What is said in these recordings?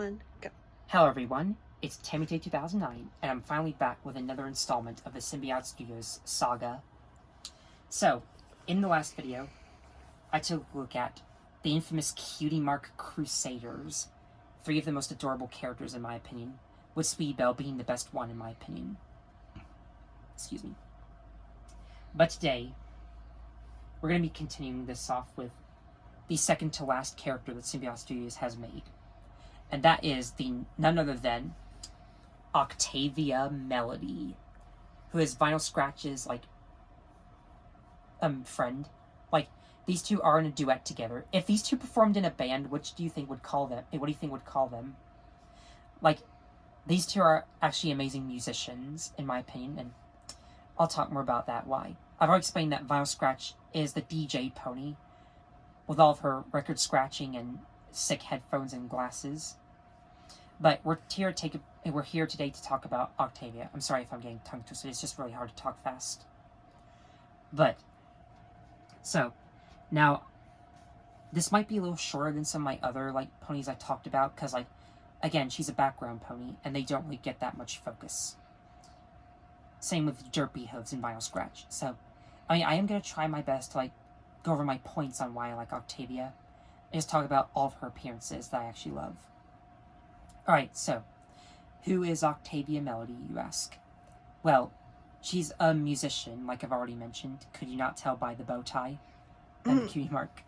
Go. Hello everyone, it's Tammy Day 2009, and I'm finally back with another installment of the Symbiote Studios saga. So, in the last video, I took a look at the infamous Cutie Mark Crusaders, 3 of the most adorable characters in my opinion, with Speedbell being the best one in my opinion. Excuse me. But today, we're going to be continuing this off with the second to last character that Symbiote Studios has made. And that is none other than Octavia Melody, who is Vinyl Scratch's friend. These two are in a duet together. If these two performed in a band, which do you think would call them? What do you think would call them? These two are actually amazing musicians, in my opinion, and I'll talk more about that. Why? I've already explained that Vinyl Scratch is the DJ pony, with all of her record scratching and sick headphones and glasses. But we're here today to talk about Octavia. I'm sorry if I'm getting tongue twisted. It's just really hard to talk fast. So now this might be a little shorter than some of my other ponies I talked about, because again, she's a background pony and they don't really get that much focus. Same with Derpy Hooves and Vinyl Scratch. So I am gonna try my best to go over my points on why I like Octavia and just talk about all of her appearances that I actually love. Alright, so, who is Octavia Melody, you ask? Well, she's a musician, like I've already mentioned. Could you not tell by the bow tie and the cutie mark?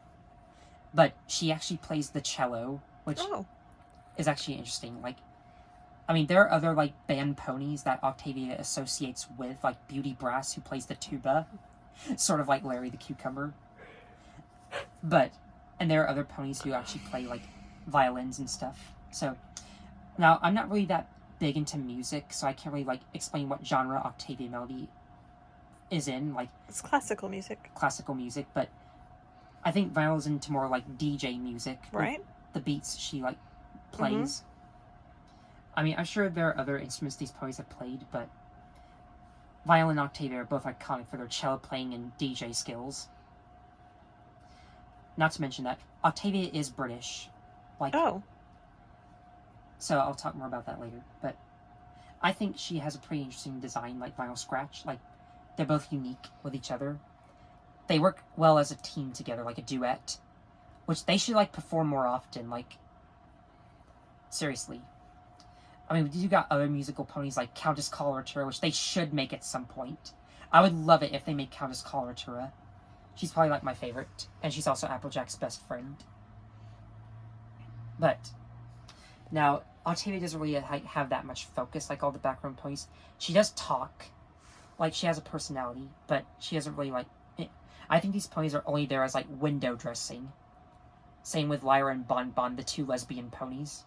But she actually plays the cello, which is actually interesting. There are other, band ponies that Octavia associates with, like Beauty Brass, who plays the tuba, sort of like Larry the Cucumber. And there are other ponies who actually play, violins and stuff. So, now, I'm not really that big into music, so I can't really, explain what genre Octavia Melody is in. It's classical music. Classical music, but I think Vinyl's into more, DJ music. Right. The beats she, plays. Mm-hmm. I'm sure there are other instruments these ponies have played, but Vinyl and Octavia are both iconic for their cello playing and DJ skills. Not to mention that Octavia is British. So I'll talk more about that later. But I think she has a pretty interesting design, like Vinyl Scratch. They're both unique with each other. They work well as a team together, like a duet. Which they should, perform more often. Seriously. You got other musical ponies like Countess Coloratura, which they should make at some point. I would love it if they made Countess Coloratura. She's probably, my favorite. And she's also Applejack's best friend. But now, Octavia doesn't really have that much focus like all the background ponies. She does talk. She has a personality, but she doesn't really, I think these ponies are only there as, window dressing. Same with Lyra and Bon Bon, the 2 lesbian ponies.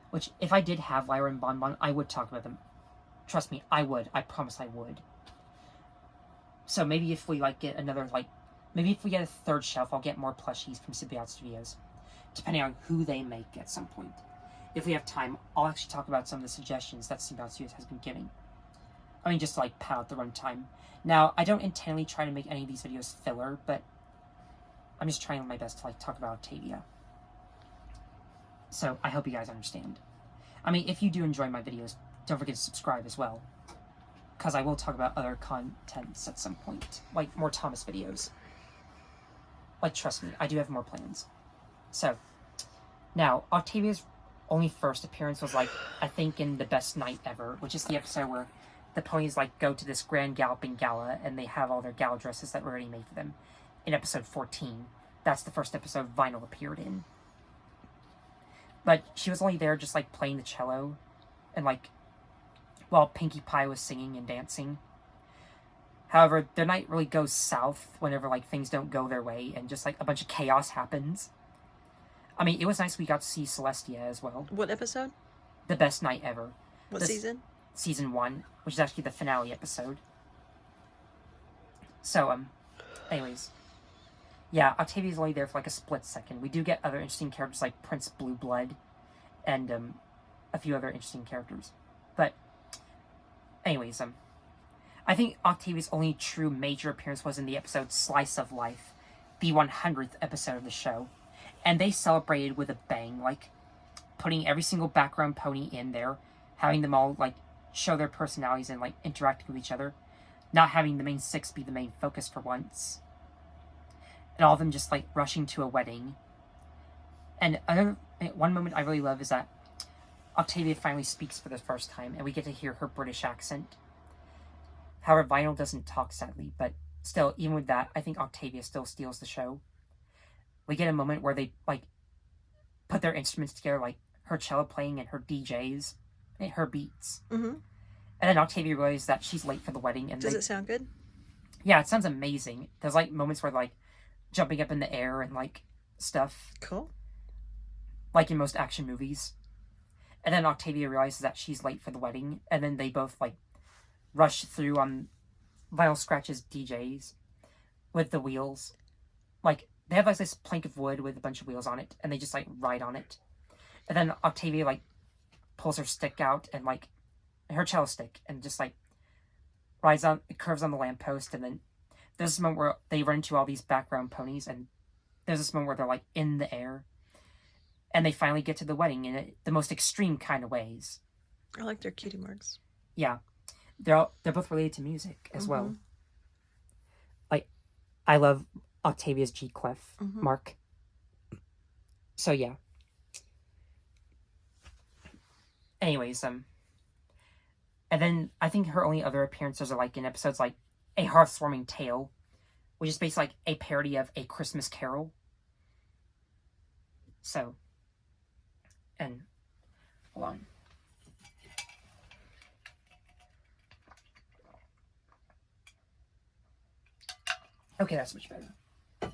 Which, if I did have Lyra and Bon Bon, I would talk about them. Trust me, I would. I promise I would. So maybe if we, get another, maybe if we get a 3rd shelf, I'll get more plushies from Symbiote Studios. Depending on who they make at some point. If we have time, I'll actually talk about some of the suggestions that Symbiote Studios has been giving. Just to, pad out the runtime. Now, I don't intentionally try to make any of these videos filler, but I'm just trying my best to, talk about Octavia. So, I hope you guys understand. If you do enjoy my videos, don't forget to subscribe as well. Because I will talk about other contents at some point. More Thomas videos. Trust me, I do have more plans. So, now, Octavia's only first appearance was, I think in The Best Night Ever, which is the episode where the ponies, go to this grand galloping gala, and they have all their gala dresses that were already made for them. In episode 14. That's the first episode Vinyl appeared in. But she was only there just, playing the cello, and, while Pinkie Pie was singing and dancing. However, their night really goes south whenever, things don't go their way, and just, a bunch of chaos happens. It was nice we got to see Celestia as well. What episode? The Best Night Ever. What season? Season 1, which is actually the finale episode. So, anyways. Yeah, Octavia's only there for, a split second. We do get other interesting characters like Prince Blue Blood and, a few other interesting characters. But, anyways, I think Octavia's only true major appearance was in the episode Slice of Life, the 100th episode of the show. And they celebrated with a bang, putting every single background pony in there, having them all like show their personalities and like interacting with each other, not having the main six be the main focus for once, and all of them just like rushing to a wedding. And one moment I really love is that Octavia finally speaks for the first time, and we get to hear her British accent. However, Vinyl doesn't talk, sadly, but still, even with that, I think Octavia still steals the show. We get a moment where they like put their instruments together, like her cello playing and her DJs, and her beats. Mm-hmm. And then Octavia realizes that she's late for the wedding. And Does it sound good? Yeah, it sounds amazing. There's like moments where like jumping up in the air and like stuff. Cool. Like in most action movies. And then Octavia realizes that she's late for the wedding, and then they both like rush through on Vinyl Scratch's DJs with the wheels. Like they have like this plank of wood with a bunch of wheels on it, and they just like ride on it. And then Octavia like pulls her stick out and like her cello stick and just like rides on, it curves on the lamppost. And then there's this moment where they run into all these background ponies, and there's this moment where they're like in the air, and they finally get to the wedding in the most extreme kind of ways. I like their cutie marks. Yeah, they're both related to music as well. Like I love Octavia's G clef mark. So yeah. Anyways, and then I think her only other appearances are like in episodes like A Hearth-Warming Tale, which is basically like a parody of A Christmas Carol. So, and hold on. Okay, that's much better.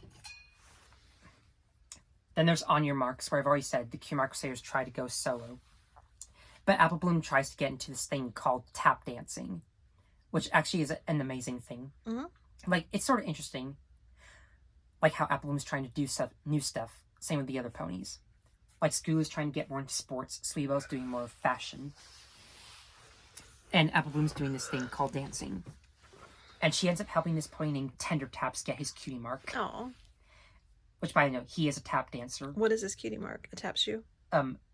Then there's On Your Marks, where I've already said the Q Crusaders try to go solo. But Apple Bloom tries to get into this thing called tap dancing, which actually is an amazing thing. Like, it's sort of interesting, like how Apple Bloom's trying to do new stuff. Same with the other ponies. Like, Scoo's trying to get more into sports, Sweebo's doing more fashion. And Apple Bloom's doing this thing called dancing. And she ends up helping this pony named Tender Taps get his cutie mark. Oh. Which, by the way, he is a tap dancer. What is his cutie mark? A tap shoe?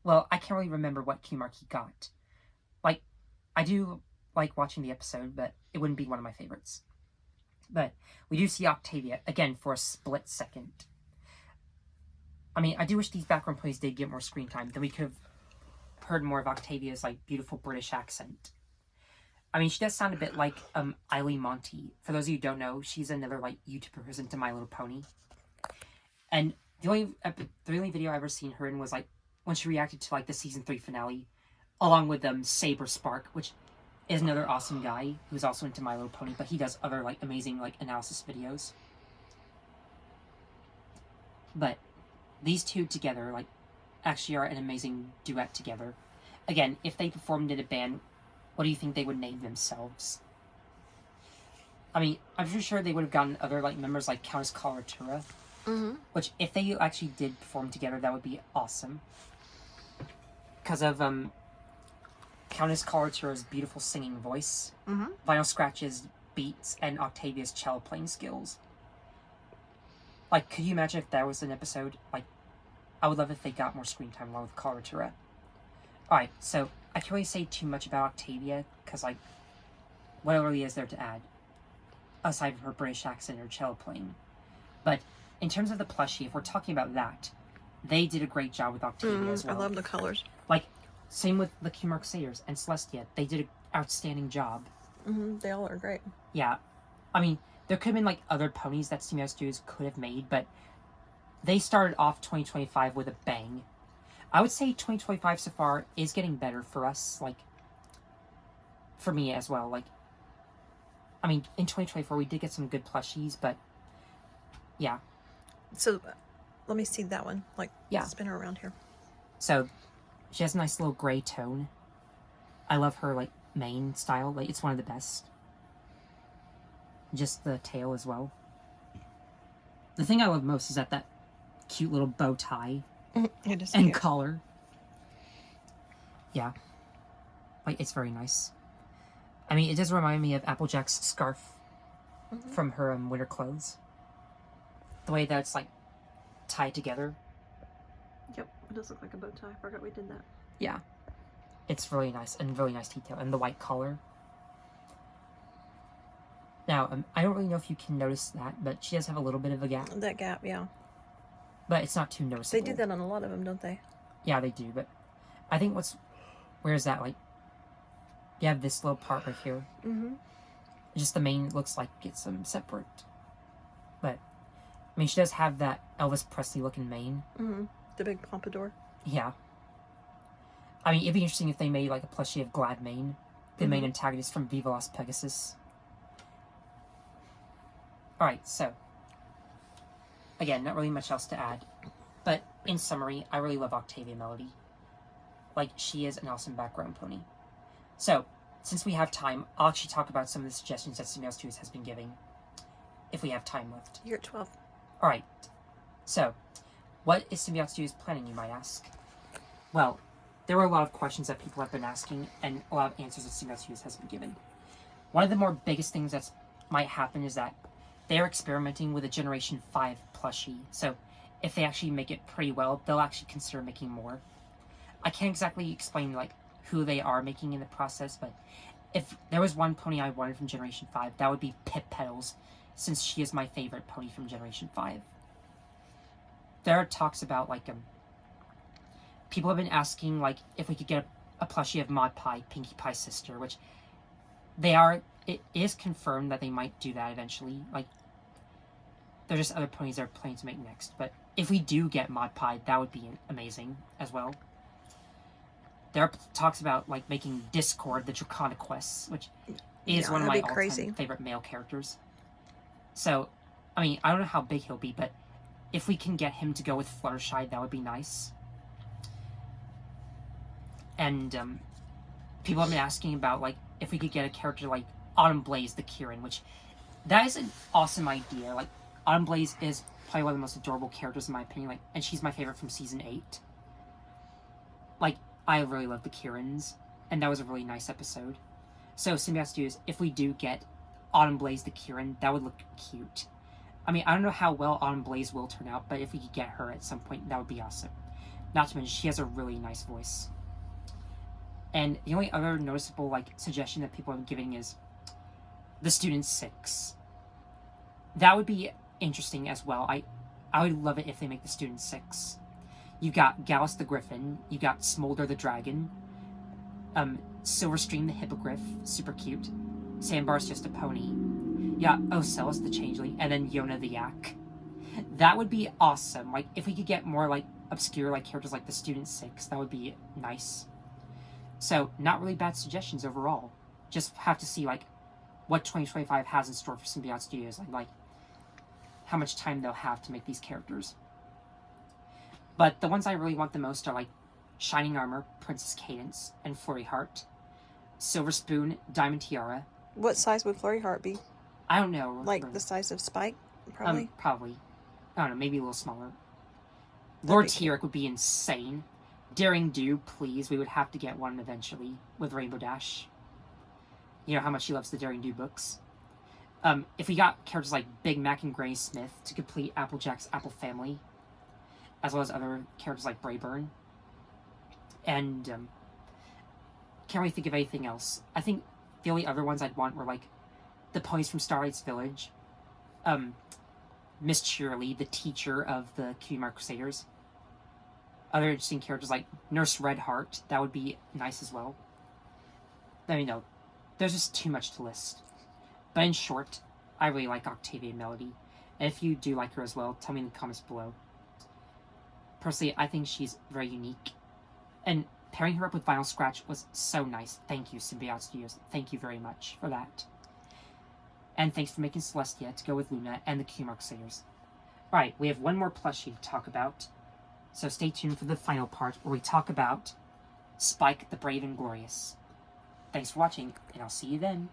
Well, I can't really remember what cutie mark he got. Like, I do like watching the episode, but it wouldn't be one of my favorites. But we do see Octavia, again, for a split second. I mean, I do wish these background ponies did get more screen time. Then we could have heard more of Octavia's, like, beautiful British accent. I mean, she does sound a bit like Eileen Monty. For those of you who don't know, she's another, like, YouTuber who's into My Little Pony. And the only video I've ever seen her in was, like, when she reacted to, like, the season 3 finale, along with Saber Spark, which is another awesome guy who's also into My Little Pony, but he does other, like, amazing, like, analysis videos. But these two together, like, actually are an amazing duet together. Again, if they performed in a band, what do you think they would name themselves? I mean, I'm pretty sure they would have gotten other, like, members like Countess Coloratura, which, if they actually did perform together, that would be awesome. Because of, Countess Coloratura's beautiful singing voice, Vinyl Scratch's beats, and Octavia's cello playing skills. Like, could you imagine if there was an episode? Like, I would love if they got more screen time along with Coloratura. Alright, so I can't really say too much about Octavia, because, like, what really is there to add? Aside from her British accent or cello playing. But in terms of the plushie, if we're talking about that, they did a great job with Octavia as well. I love the colors. Like, same with the Q Crusaders and Celestia. They did an outstanding job. They all are great. Yeah. I mean, there could have been, like, other ponies that Steam Studios could have made, but they started off 2025 with a bang. I would say 2025 so far is getting better for us, like, for me as well. Like, I mean, in 2024 we did get some good plushies, but yeah. So, let me see that one. Like, spin her around here. So, she has a nice little gray tone. I love her, like, mane style. Like, it's one of the best. Just the tail as well. The thing I love most is that cute little bow tie It is and cute. collar. Yeah. Like, it's very nice. I mean, it does remind me of Applejack's scarf from her winter clothes. The way that it's, like, tied together. Yep. It does look like a bow tie. I forgot we did that. Yeah. It's really nice and really nice detail. And the white collar. Now, I don't really know if you can notice that, but she does have a little bit of a gap. That gap, yeah. But it's not too noticeable. They do that on a lot of them, don't they? Yeah, they do. But I think where is that? Like, you have this little part right here. Mm-hmm. Just the mane looks like it's separate. But, I mean, she does have that Elvis Presley looking mane. Mm-hmm. The big pompadour. Yeah. I mean, it'd be interesting if they made like a plushie of Gladmane, the main antagonist from Viva Las Pegasus. Alright, so. Again, not really much else to add. But, in summary, I really love Octavia Melody. Like, she is an awesome background pony. So, since we have time, I'll actually talk about some of the suggestions that Symbiote Studios has been giving. If we have time left. You're at 12. Alright. So, what is Symbiote Studios planning, you might ask? Well, there were a lot of questions that people have been asking, and a lot of answers that Symbiote Studios has been given. One of the more biggest things that might happen is that they're experimenting with a Generation 5 plushie. So, if they actually make it pretty well, they'll actually consider making more. I can't exactly explain, like, who they are making in the process, but if there was one pony I wanted from Generation 5, that would be Pip Petals, since she is my favorite pony from Generation 5. There are talks about, like, people have been asking, like, if we could get a plushie of Maud Pie, Pinkie Pie's sister, which it is confirmed that they might do that eventually. Like, there's just other ponies they're planning to make next, but if we do get Maud Pie, that would be amazing as well. There are talks about, like, making Discord the Draconic Quest, which is one of my all-time favorite male characters. So, I mean, I don't know how big he'll be, but if we can get him to go with Fluttershy, that would be nice. And, people have been asking about, like, if we could get a character like Autumn Blaze the Kieran, which, that is an awesome idea. Like, Autumn Blaze is probably one of the most adorable characters in my opinion, like, and she's my favorite from Season 8. Like, I really love the Kierans, and that was a really nice episode. So, Symbiote Studios, if we do get Autumn Blaze the Kieran, that would look cute. I mean, I don't know how well Autumn Blaze will turn out, but if we could get her at some point, that would be awesome. Not to mention, she has a really nice voice. And the only other noticeable, like, suggestion that people have been giving is the Student 6. That would be interesting as well. I would love it if they make the Student 6. You got Gallus the Griffin, you got Smolder the Dragon, Silverstream the Hippogriff, super cute. Sandbar's just a pony. Yeah, Ocellus the Changeling, and then Yona the Yak. That would be awesome. Like, if we could get more, like, obscure, like, characters like the Student 6, that would be nice. So, not really bad suggestions overall. Just have to see, like, what 2025 has in store for Symbiote Studios, and, like, how much time they'll have to make these characters. But the ones I really want the most are, like, Shining Armor, Princess Cadence, and Flurry Heart. Silver Spoon, Diamond Tiara. What size would Flurry Heart be? I don't know. Like the size of Spike, probably? Probably. I don't know, maybe a little smaller. Lord Tyrek would be insane. Daring Do, please. We would have to get one eventually with Rainbow Dash. You know how much she loves the Daring Do books. If we got characters like Big Mac and Granny Smith to complete Applejack's Apple family, as well as other characters like Brayburn. And, can't really think of anything else. I think the only other ones I'd want were, like, the ponies from Starlight's Village. Miss Cheerily, the teacher of the Cutie Mark Crusaders. Other interesting characters like Nurse Redheart, that would be nice as well. I mean, no, there's just too much to list. But in short, I really like Octavia Melody. And if you do like her as well, tell me in the comments below. Personally, I think she's very unique. And pairing her up with Vinyl Scratch was so nice. Thank you, Symbiote Studios. Thank you very much for that. And thanks for making Celestia to go with Luna and the Cutie Mark Crusaders. Alright, we have one more plushie to talk about. So stay tuned for the final part where we talk about Spike the Brave and Glorious. Thanks for watching, and I'll see you then.